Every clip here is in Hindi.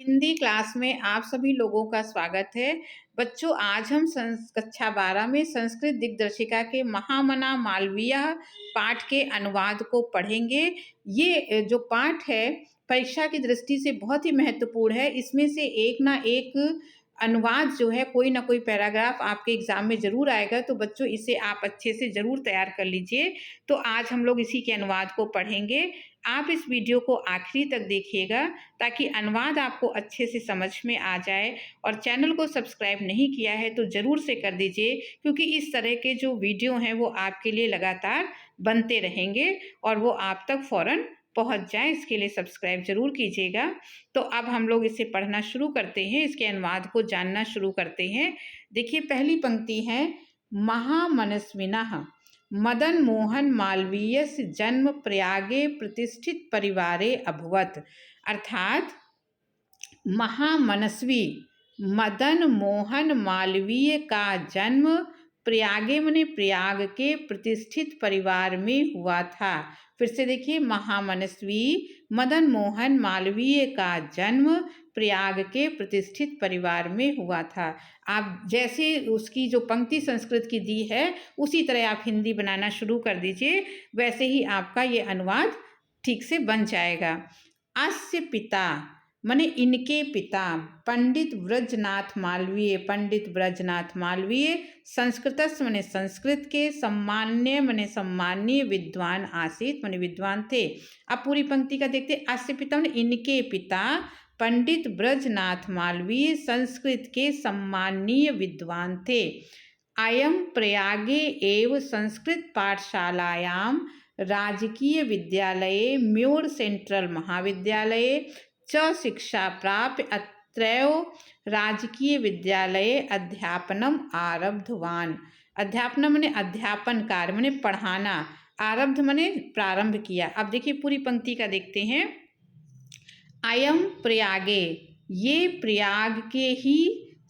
हिंदी क्लास में आप सभी लोगों का स्वागत है। बच्चों, आज हम कक्षा 12 में संस्कृत दिग्दर्शिका के महामना मालवीय पाठ के अनुवाद को पढ़ेंगे। ये जो पाठ है परीक्षा की दृष्टि से बहुत ही महत्वपूर्ण है। इसमें से एक ना एक अनुवाद जो है, कोई ना कोई पैराग्राफ आपके एग्जाम में ज़रूर आएगा, तो बच्चों इसे आप अच्छे से ज़रूर तैयार कर लीजिए। तो आज हम लोग इसी के अनुवाद को पढ़ेंगे। आप इस वीडियो को आखिरी तक देखिएगा ताकि अनुवाद आपको अच्छे से समझ में आ जाए। और चैनल को सब्सक्राइब नहीं किया है तो ज़रूर से कर दीजिए, क्योंकि इस तरह के जो वीडियो हैं वो आपके लिए लगातार बनते रहेंगे और वो आप तक फ़ौरन पहुंच जाए। इसके लिए सब्सक्राइब ज़रूर कीजिएगा। तो अब हम लोग इसे पढ़ना शुरू करते हैं, इसके अनुवाद को जानना शुरू करते हैं। देखिए, पहली पंक्ति है, महामनस्विनः मदन मोहन मालवीयस्य जन्म प्रयागे प्रतिष्ठित परिवारे अभवत्। अर्थात महामनस्वी मदन मोहन मालवीय का जन्म प्रयागे मने प्रयाग के प्रतिष्ठित परिवार में हुआ था। फिर से देखिए, महामनस्वी मदन मोहन मालवीय का जन्म प्रयाग के प्रतिष्ठित परिवार में हुआ था। आप जैसे उसकी जो पंक्ति संस्कृत की दी है उसी तरह आप हिंदी बनाना शुरू कर दीजिए, वैसे ही आपका ये अनुवाद ठीक से बन जाएगा। अस्य पिता मने इनके पिता पंडित ब्रजनाथ मालवीय, पंडित ब्रजनाथ मालवीय संस्कृतस्य मने संस्कृत के, सम्मान्य मने सम्मानीय, विद्वान आसीत मने विद्वान थे। अब पूरी पंक्ति का देखते, अस्य पिता मने इनके पिता पंडित ब्रजनाथ मालवीय संस्कृत के सम्मानीय विद्वान थे। अयं प्रयागे एव संस्कृत पाठशालायां राजकीय विद्यालये म्योर सेंट्रल महाविद्यालये च शिक्षा प्राप्य अत्रैव राजकीय विद्यालये अध्यापनम आरब्धवान। अध्यापन मने अध्यापन कार्य मने पढ़ाना, आरब्ध मने प्रारंभ किया। अब देखिए पूरी पंक्ति का देखते हैं। अयम प्रयागे, ये प्रयाग के ही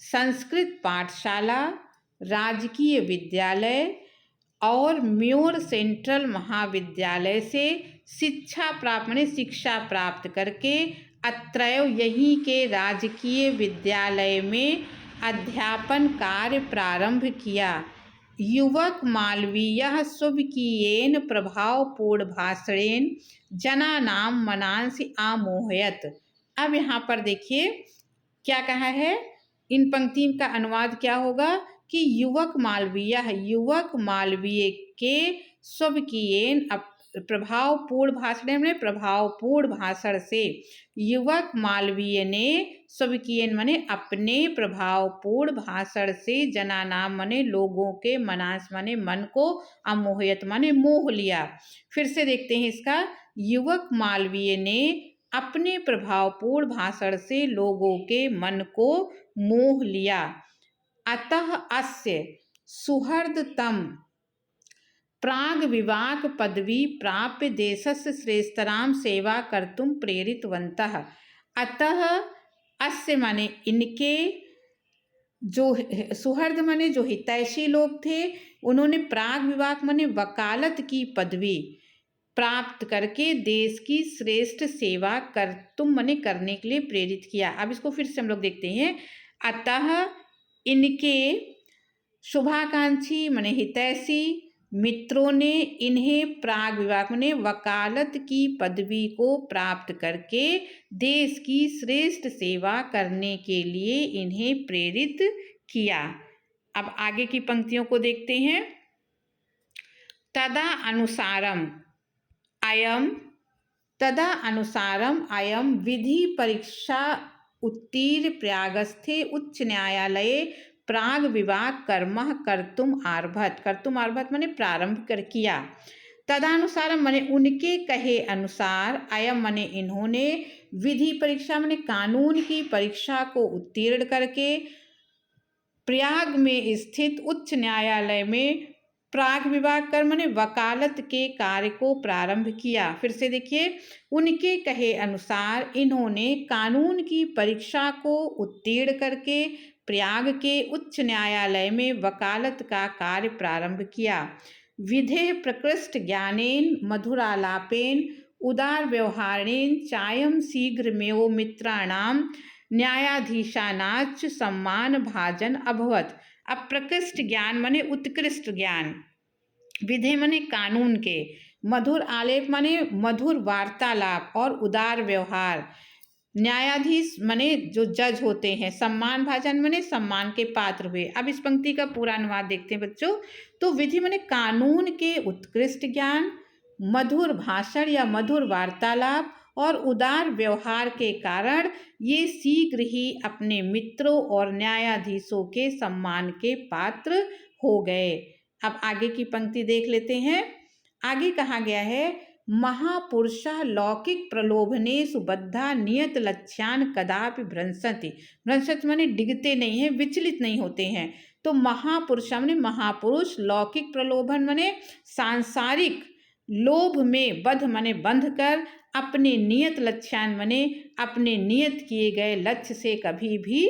संस्कृत पाठशाला, राजकीय विद्यालय और म्योर सेंट्रल महाविद्यालय से शिक्षा प्राप्त मने शिक्षा प्राप्त करके अत्रैव यहीं के राजकीय विद्यालय में अध्यापन कार्य प्रारंभ किया। युवक मालवीय स्वकीयेन प्रभावपूर्ण भाषणेन जनानां मनांसि आमोहयत। अब यहाँ पर देखिए क्या कहा है, इन पंक्ति का अनुवाद क्या होगा कि युवक मालवीय है, युवक मालवीय के स्वकीयेन प्रभावपूर्ण भाषण में प्रभावपूर्ण भाषण से, युवक मालवीय ने स्वकीयन मने अपने प्रभावपूर्ण भाषण से, जनानाम मने लोगों के, मनांस मने मन को, अमोहयत मने मोह लिया। फिर से देखते हैं इसका, युवक मालवीय ने अपने प्रभावपूर्ण भाषण से लोगों के मन को मोह लिया। अतः अस्य सुहृदतम प्राग विवाक पदवी प्राप्य देशस्य श्रेष्ठराम सेवा कर्तुम प्रेरितवन्तः। अतः अस्य माने इनके, जो सुहृद माने जो हितैषी लोग थे, उन्होंने प्राग विवाक माने वकालत की पदवी प्राप्त करके देश की श्रेष्ठ सेवा कर्तुम माने करने के लिए प्रेरित किया। अब इसको फिर से हम लोग देखते हैं। अतः इनके शुभाकांक्षी माने हितैषी मित्रों ने इन्हें प्राग विवाक माने वकालत की पदवी को प्राप्त करके देश की श्रेष्ठ सेवा करने के लिए इन्हें प्रेरित किया। अब आगे की पंक्तियों को देखते हैं। तदा अनुसारम अयम विधि परीक्षा उत्तीर्ण प्रयागस्थे उच्च न्यायालये प्राग विवाक कर्म कर्तुम आरभत माने प्रारंभ कर किया। तदानुसार माने उनके कहे अनुसार, अयम माने इन्होंने, विधि परीक्षा माने कानून की परीक्षा को उत्तीर्ण करके प्रयाग में स्थित उच्च न्यायालय में प्राग विवाक कर्म माने वकालत के कार्य को प्रारंभ किया। फिर से देखिए, उनके कहे अनुसार इन्होंने कानून की परीक्षा को उत्तीर्ण करके प्रयाग के उच्च न्यायालय में वकालत का कार्य प्रारंभ किया। विधेय प्रकृष्ट ज्ञानेन मधुरालापेन उदार व्यवहारेण चायम शीघ्रमेव मित्राणाम न्यायाधीशानाच सम्मान भाजन अभवत। अब प्रकृष्ट ज्ञान माने उत्कृष्ट ज्ञान, विधि माने कानून के, मधुर आलेप माने मधुर वार्तालाप और उदार व्यवहार, न्यायाधीश माने जो जज होते हैं, सम्मान भाजन माने सम्मान के पात्र हुए। अब इस पंक्ति का पूरा अनुवाद देखते हैं बच्चों। तो विधि माने कानून के उत्कृष्ट ज्ञान, मधुर भाषण या मधुर वार्तालाप और उदार व्यवहार के कारण ये शीघ्र ही अपने मित्रों और न्यायाधीशों के सम्मान के पात्र हो गए। अब आगे की पंक्ति देख लेते हैं। आगे कहा गया है, महापुरुषः लौकिक प्रलोभनेषु बद्धा नियत लक्ष्यान कदापि भ्रंशति। भ्रंशति माने डिगते नहीं है, विचलित नहीं होते हैं। तो महापुरुष माने महापुरुष, लौकिक प्रलोभन माने सांसारिक लोभ में, बद्ध माने बंध कर, अपने नियत लक्ष्यान माने अपने नियत किए गए लक्ष्य से कभी भी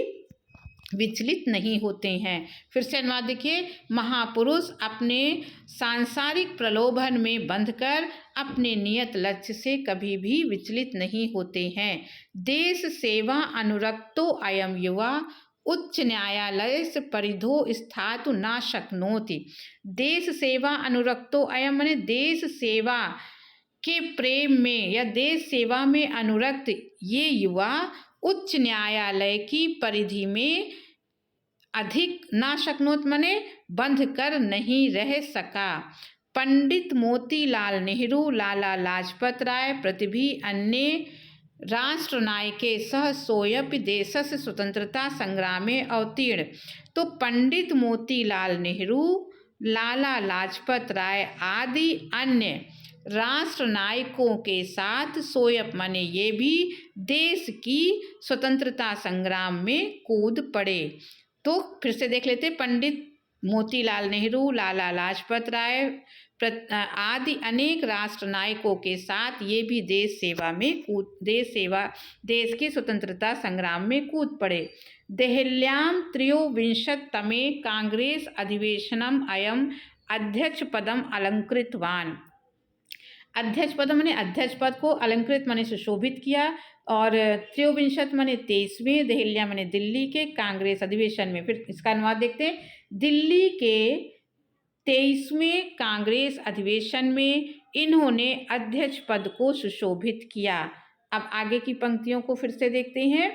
विचलित नहीं होते हैं। फिर से अनुवाद देखिए, महापुरुष अपने सांसारिक प्रलोभन में बंधकर अपने नियत लक्ष्य से कभी भी विचलित नहीं होते हैं। देश सेवा अनुरक्तो अयम युवा उच्च न्यायालय से परिधो स्थातु ना शक्नोति। देश सेवा अनुरक्तो अयम माने देश सेवा के प्रेम में या देश सेवा में अनुरक्त ये युवा उच्च न्यायालय की परिधि में अधिक ना शक्नोत माने बंध कर नहीं रह सका। पंडित मोतीलाल नेहरू, लाला लाजपत राय प्रभृति अन्य राष्ट्रनायके सह सोयपि देशस्य स्वतंत्रता संग्रामे अवतीर्ण। तो पंडित मोतीलाल नेहरू, लाला लाजपत राय आदि अन्य राष्ट्र नायकों के साथ सोयप माने ये भी देश की स्वतंत्रता संग्राम में कूद पड़े। तो फिर से देख लेते, पंडित मोतीलाल नेहरू, लाला लाजपत राय आदि अनेक राष्ट्र नायकों के साथ ये भी देश की स्वतंत्रता संग्राम में कूद पड़े। देहल्यां त्रयोविंशततमे कांग्रेस अधिवेशनम अयम अध्यक्ष पदम अलंकृतवान। अध्यक्ष पद माने अध्यक्ष पद को, अलंकृत माने सुशोभित किया, और त्रयोविंशत माने 23वें, देहल्या माने दिल्ली के कांग्रेस अधिवेशन में। फिर इसका अनुवाद देखते हैं, दिल्ली के 23वें कांग्रेस अधिवेशन में इन्होंने अध्यक्ष पद को सुशोभित किया। अब आगे की पंक्तियों को फिर से देखते हैं।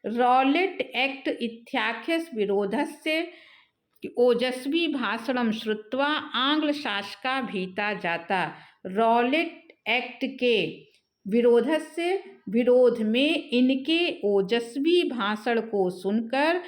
रॉलेट एक्ट इत्याख्यस विरोधस्य ओजस्वी भाषणम श्रुत्वा आंग्ल शासका भीता जाता। रॉलेट एक्ट के विरोध में इनके ओजस्वी भाषण को सुनकर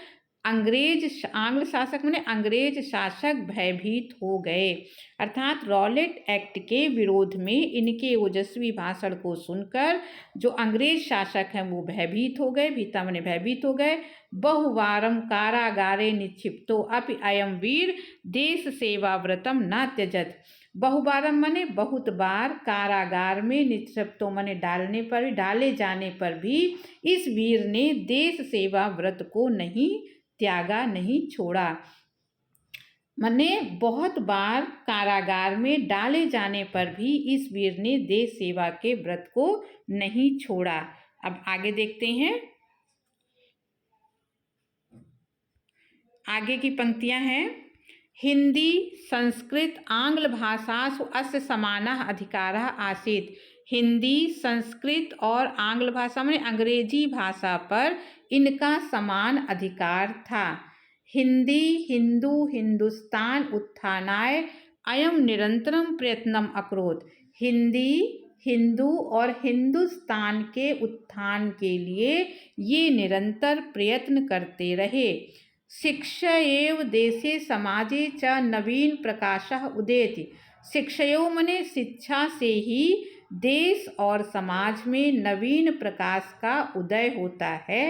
आंग्ल शासक माने अंग्रेज शासक भयभीत हो गए। अर्थात रॉलेट एक्ट के विरोध में इनके ओजस्वी भाषण को सुनकर जो अंग्रेज शासक हैं वो भयभीत हो गए। भीता माने भयभीत हो गए। बहुवारम कारागारे निक्षिप्तो अपि अयम वीर देश सेवा व्रतम न त्यजत। बहुवारम माने बहुत बार, कारागार में, निक्षिप्तो माने डाले जाने पर भी इस वीर ने देश सेवा व्रत को नहीं त्यागा, नहीं छोड़ा। माने बहुत बार कारागार में डाले जाने पर भी इस वीर ने देश सेवा के व्रत को नहीं छोड़ा। अब आगे देखते हैं, आगे की पंक्तियां हैं। हिंदी संस्कृत आंग्ल भाषासु अस्य समानः अधिकारः आसीत्। हिंदी, संस्कृत और आंग्ल भाषा में अंग्रेजी भाषा पर इनका समान अधिकार था। हिंदी, हिंदू, हिंदुस्तान उत्थानाय अयम निरंतरम प्रयत्नम अकरोत्। हिंदी, हिंदू और हिंदुस्तान के उत्थान के लिए ये निरंतर प्रयत्न करते रहे। शिक्षयैव देशे समाजे च नवीन प्रकाशः उदेति। शिक्षयो मने शिक्षा से ही देश और समाज में नवीन प्रकाश का उदय होता है।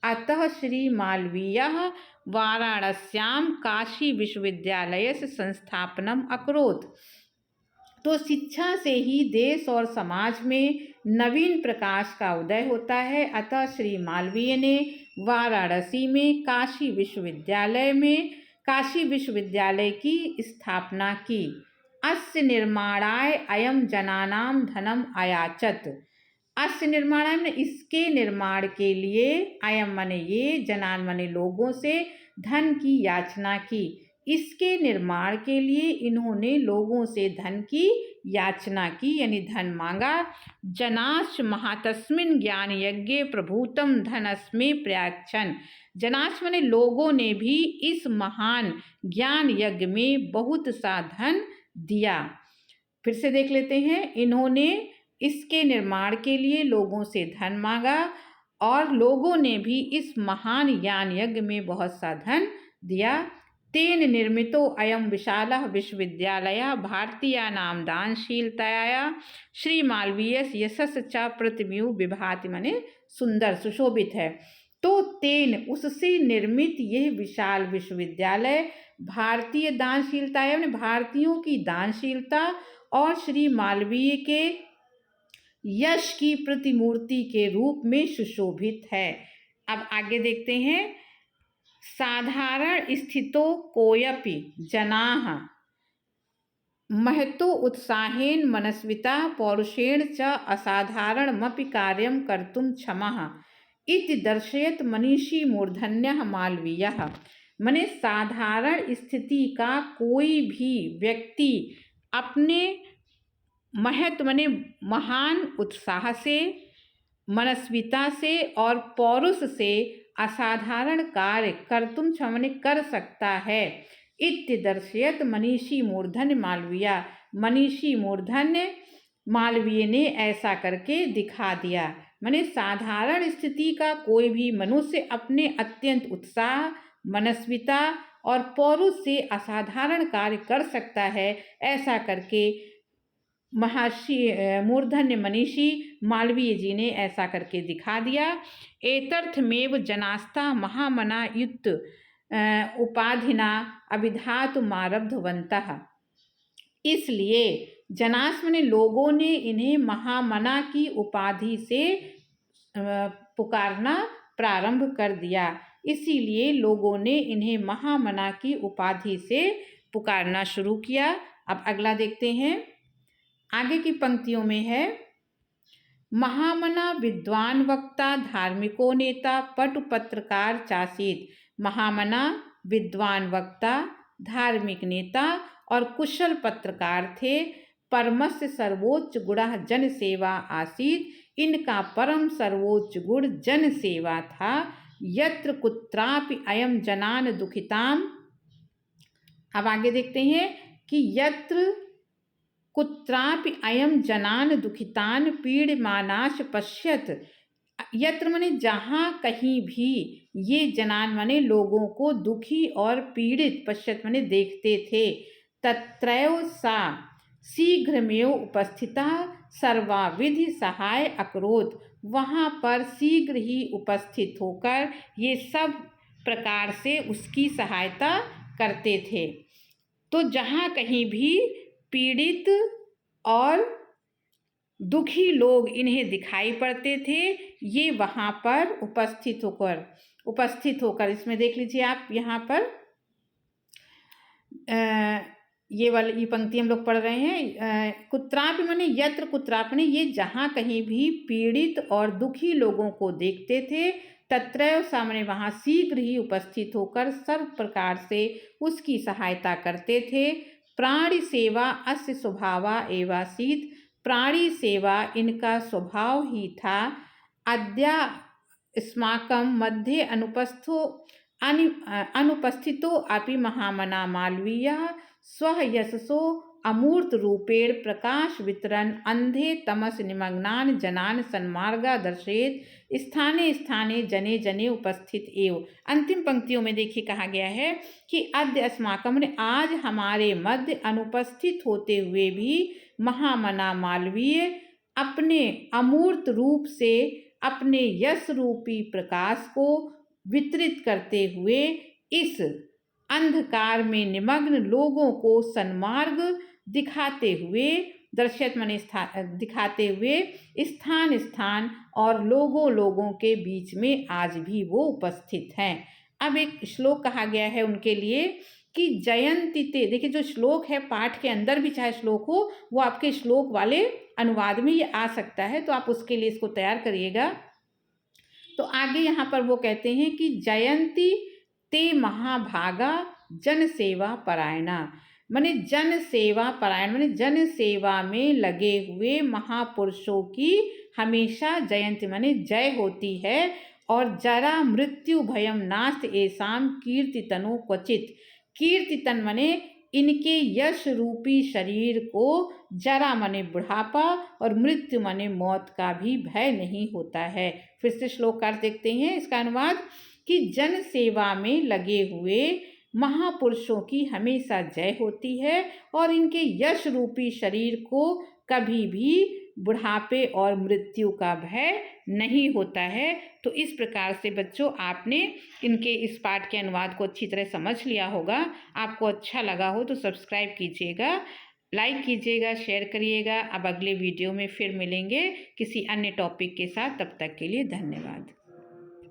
अतः श्री मालवीयः वाराणस्यां काशी विश्वविद्यालयस्य संस्थापनम अकरोत्। तो शिक्षा से ही देश और समाज में नवीन प्रकाश का उदय होता है। अतः श्री मालवीय ने वाराणसी में काशी विश्वविद्यालय की स्थापना की। अस्य निर्माणाय अयम जनानां धनम अयाचत। अस्य निर्माणाय माने इसके निर्माण के लिए, अयम माने ये, जनान माने लोगों से, धन की याचना की। इसके निर्माण के लिए इन्होंने लोगों से धन की याचना की, यानी धन मांगा। जनाश्च महातस्मिन् ज्ञान यज्ञे प्रभूतम धनस्मे प्रयाच्छन्। जनाश्च माने लोगों ने भी इस महान ज्ञान यज्ञ में बहुत सा धन दिया। फिर से देख लेते हैं, इन्होंने इसके निर्माण के लिए लोगों से धन मांगा और लोगों ने भी इस महान ज्ञान यज्ञ में बहुत सा धन दिया। तेन निर्मितो अयम विशालः विश्वविद्यालयः भारतीयानां दानशीलताया श्रीमालवीयस्य यशस् च प्रतिमिव विभाति, माने सुंदर सुशोभित है। तो तेन उससे निर्मित यह विशाल विश्वविद्यालय भारतीय दानशीलता है, भारतीयों की दानशीलता और श्री मालवीय के यश की प्रतिमूर्ति के रूप में सुशोभित है। अब आगे देखते हैं, साधारण स्थितो कोयपि जनाः महतो उत्साहेन मनस्विता पौरुषेण च असाधारणमपि कार्यं कर्तुं क्षमः इति दर्शयत मनीषी मूर्धन्यः मालवीयः। माने साधारण स्थिति का कोई भी व्यक्ति अपने महत्व माने महान उत्साह से, मनस्विता से और पौरुष से असाधारण कार्य कर्तुम क्षमने कर सकता है। इत्य दर्शयत मनीषी मूर्धन्य मालवीय, मनीषी मूर्धन्य मालवीय ने ऐसा करके दिखा दिया। माने साधारण स्थिति का कोई भी मनुष्य अपने अत्यंत उत्साह, मनस्विता और पौरुष से असाधारण कार्य कर सकता है, ऐसा करके महर्षि मूर्धन्य मनीषी मालवीय जी ने ऐसा करके दिखा दिया। एतर्थमेव जनास्ता महामना युक्त उपाधिना अभिधातुमारब्धवन्तः। इसलिए जनास माने लोगों ने इन्हें महामना की उपाधि से पुकारना प्रारंभ कर दिया। इसीलिए लोगों ने इन्हें महामना की उपाधि से पुकारना शुरू किया। अब अगला देखते हैं, आगे की पंक्तियों में है, महामना विद्वान वक्ता धार्मिको नेता पटु पत्रकार चासीत। महामना विद्वान वक्ता, धार्मिक नेता और कुशल पत्रकार थे। परमस्य सर्वोच्च गुणः जन सेवा आसीत। इनका परम सर्वोच्च गुण जन सेवा था। यत्र कुत्रापि अयम जनान दुखिताम। अब आगे देखते हैं कि यत्र कुत्रापि अयम जनान दुखितान पीड़मानाश पश्यत। यत्र माने जहाँ कहीं भी ये जनान माने लोगों को दुखी और पीड़ित, पश्यत माने देखते थे। तत्रैव सा शीघ्रमेव उपस्थिता सर्वाविधि सहाय अकरोत। वहाँ पर शीघ्र ही उपस्थित होकर ये सब प्रकार से उसकी सहायता करते थे। तो जहाँ कहीं भी पीड़ित और दुखी लोग इन्हें दिखाई पड़ते थे, ये वहाँ पर उपस्थित होकर इसमें देख लीजिए आप, यहाँ पर ये पंक्ति हम लोग पढ़ रहे हैं। कुत्रापि माने यत्र कुत्रापि माने ये जहाँ कहीं भी पीड़ित और दुखी लोगों को देखते थे, तत्रैव सामने वहाँ शीघ्र ही उपस्थित होकर सर्व प्रकार से उसकी सहायता करते थे। प्राणी सेवा अस्य स्वभावा एवासीत। प्राणी सेवा इनका स्वभाव ही था। अद्या अस्माकं मध्ये अनुपस्थितो अपि महामना मालवीयः स्वयशसो अमूर्त रूपेण प्रकाश वितरण अंधे तमस निमग्नान जनान सन्मार्गा दर्शेत। स्थाने स्थाने जने जने उपस्थित एव। अंतिम पंक्तियों में देखिए कहा गया है कि अद्य अस्माकं ने आज हमारे मध्य अनुपस्थित होते हुए भी महामना मालवीय अपने अमूर्त रूप से अपने यश रूपी प्रकाश को वितरित करते हुए इस अंधकार में निमग्न लोगों को सन्मार्ग दिखाते हुए, दर्शयत माने दिखाते हुए स्थान स्थान और लोगों के बीच में आज भी वो उपस्थित हैं। अब एक श्लोक कहा गया है उनके लिए कि जयंती ते, देखिए जो श्लोक है पाठ के अंदर भी चाहे श्लोक हो, वो आपके श्लोक वाले अनुवाद में ये आ सकता है, तो आप उसके लिए इसको तैयार करिएगा। तो आगे यहाँ पर वो कहते हैं कि जयंती ते महाभागा जन सेवा परायणा, माने जन सेवा परायण, माने जन सेवा में लगे हुए महापुरुषों की हमेशा जयंती माने जय होती है। और जरा मृत्यु भयम नास्त एसाम कीर्तितनो क्वचित, कीर्तितन माने इनके यश रूपी शरीर को जरा माने बुढ़ापा और मृत्यु माने मौत का भी भय नहीं होता है। फिर से श्लोक कार्य देखते हैं इसका अनुवाद कि जन सेवा में लगे हुए महापुरुषों की हमेशा जय होती है और इनके यश रूपी शरीर को कभी भी बुढ़ापे और मृत्यु का भय नहीं होता है। तो इस प्रकार से बच्चों आपने इनके इस पाठ के अनुवाद को अच्छी तरह समझ लिया होगा। आपको अच्छा लगा हो तो सब्सक्राइब कीजिएगा, लाइक कीजिएगा, शेयर करिएगा। अब अगले वीडियो में फिर मिलेंगे किसी अन्य टॉपिक के साथ, तब तक के लिए धन्यवाद।